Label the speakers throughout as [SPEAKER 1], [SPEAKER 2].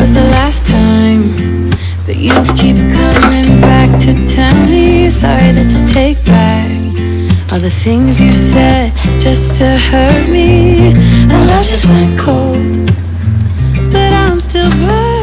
[SPEAKER 1] was the last time? But you keep coming back to tell me sorry that you take back all the things you said just to hurt me. And love just went cold, but I'm still burning.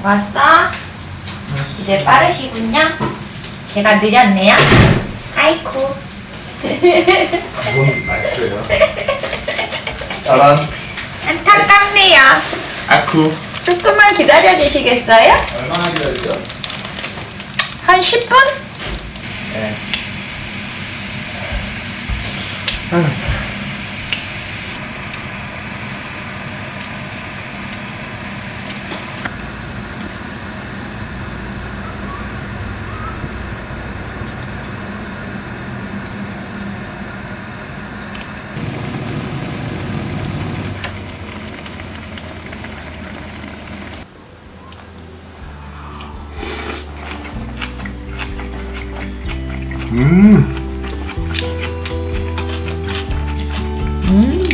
[SPEAKER 2] 왔어? 이제 빠르시군요. 제가 느렸네요. 아이쿠.
[SPEAKER 3] 그건 맛있어요. 짜란.
[SPEAKER 2] 안타깝네요.
[SPEAKER 3] 아쿠.
[SPEAKER 2] 조금만 기다려 주시겠어요?
[SPEAKER 3] 얼마나 기다리죠?
[SPEAKER 2] 한 10분?
[SPEAKER 3] 네.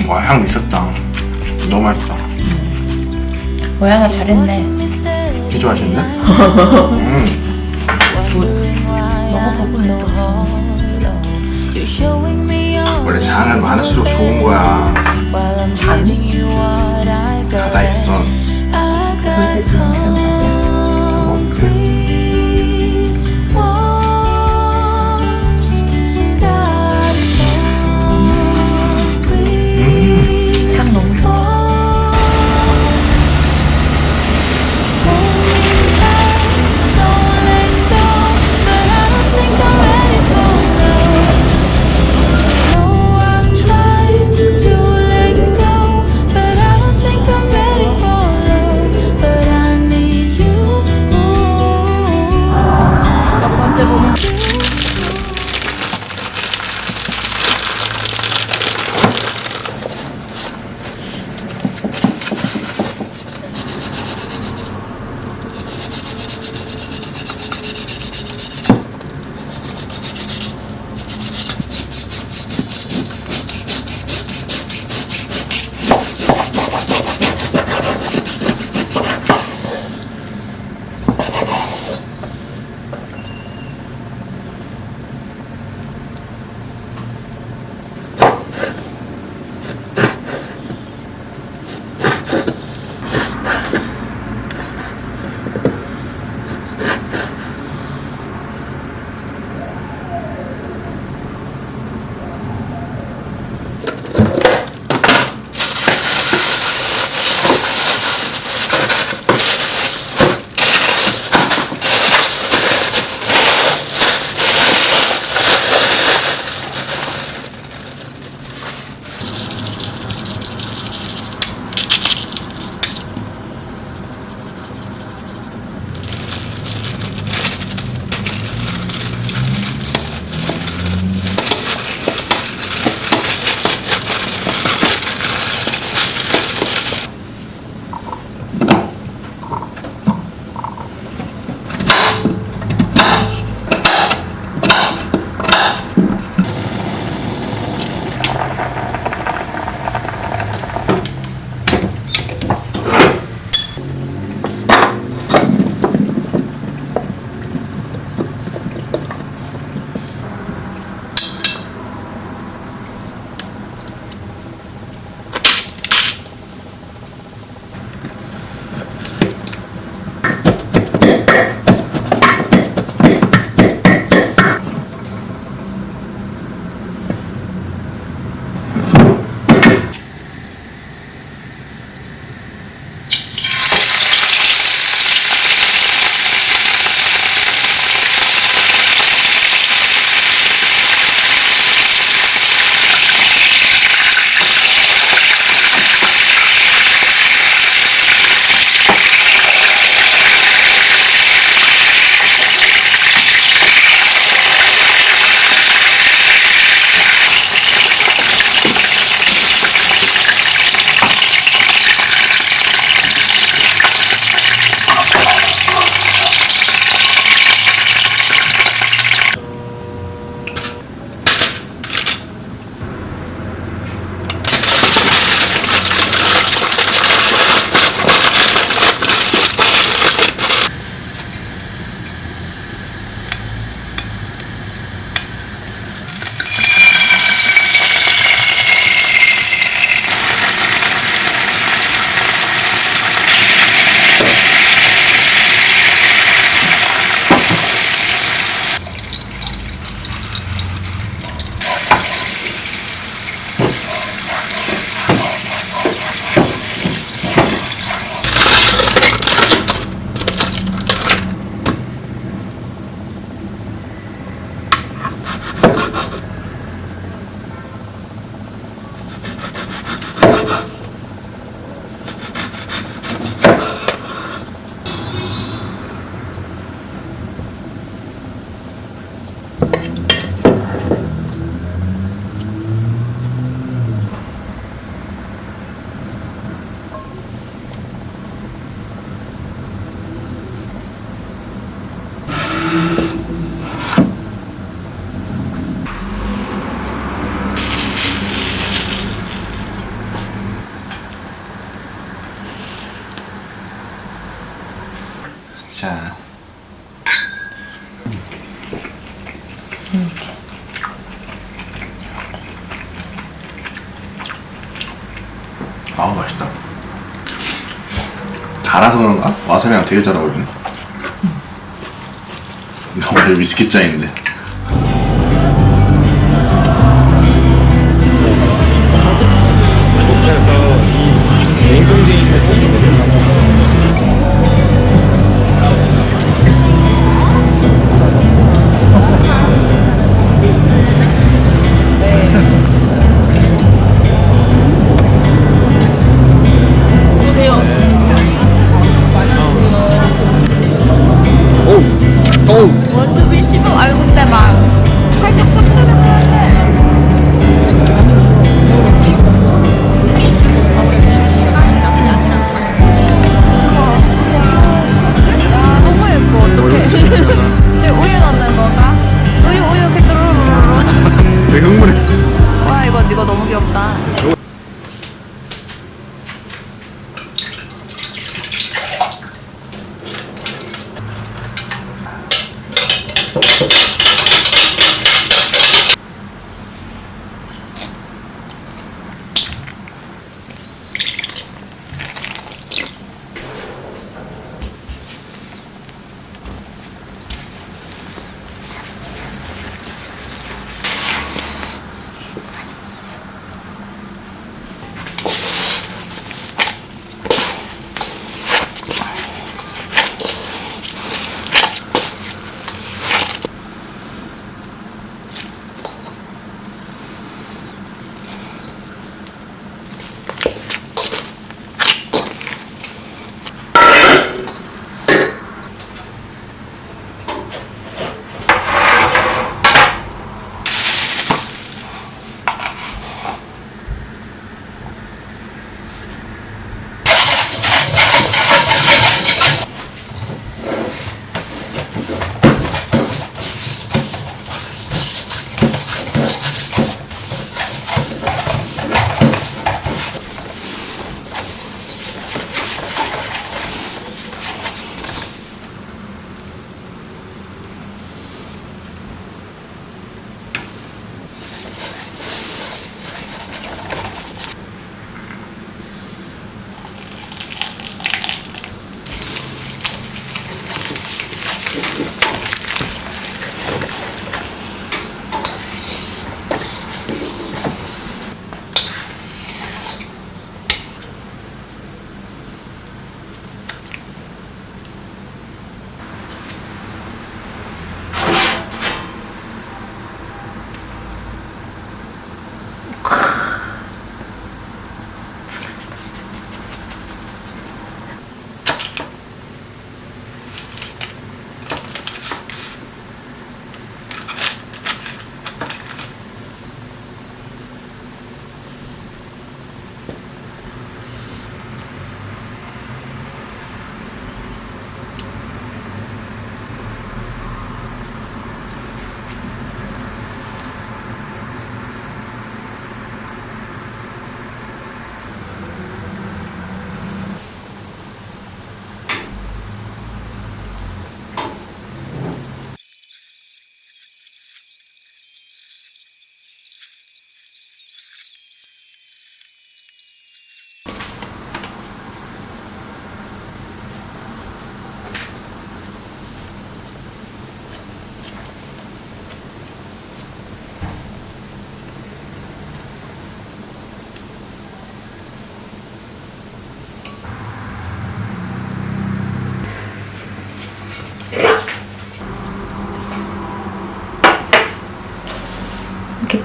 [SPEAKER 3] 와, 향 미쳤다. 너무 맛있다.
[SPEAKER 2] 모양이 다르네.
[SPEAKER 3] 진짜 좋아하시는데? 원래 장은 많을수록 좋은 거야.
[SPEAKER 2] 장이?
[SPEAKER 3] 가다 있어.
[SPEAKER 2] 그럴 때 쓰는 표현
[SPEAKER 3] 뭐 그래.
[SPEAKER 2] 향 너무 좋아.
[SPEAKER 1] But I need
[SPEAKER 3] 자. 아우 맛있다. 달아서 그런가? 와사비랑 되게 잘 어울리네. 나 원래 위스키 짜인데.
[SPEAKER 4] 그래서 이 냉동돼 있는 고기들을
[SPEAKER 2] 원두비 씹어. 아유 근데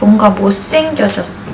[SPEAKER 2] 뭔가 못생겨졌어.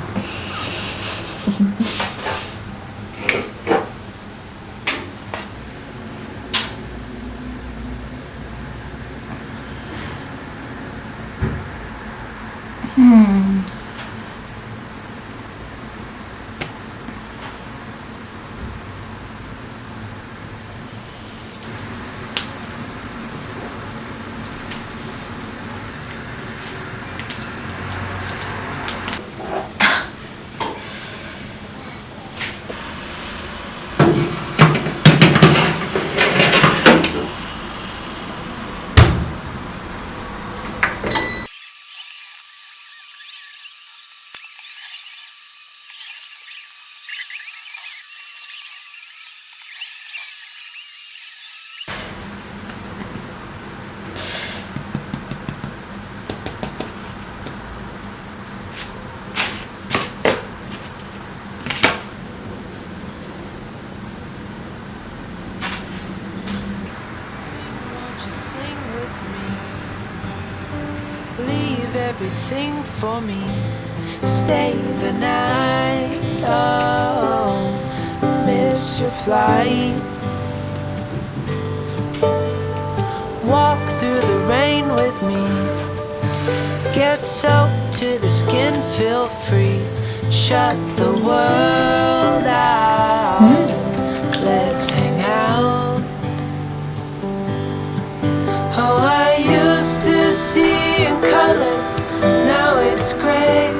[SPEAKER 5] Leave everything for me. Stay the night. Oh, miss your flight. Walk through the rain with me. Get soaked to the skin, feel free. Shut the world out. Let's hang out. Oh, I used to see in colors, now it's gray.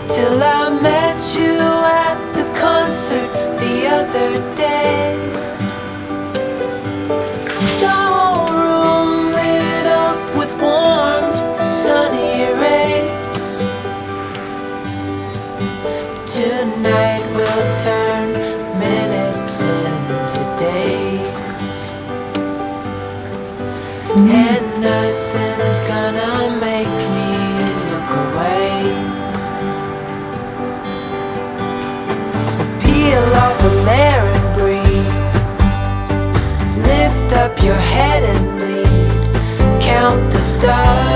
[SPEAKER 5] Till I met you at the concert the other day. The whole room lit up with warm, sunny rays. Tonight we'll turn minutes into days. And nothing's gonna make me look away. Peel off the layer and breathe. Lift up your head and lead. Count the stars.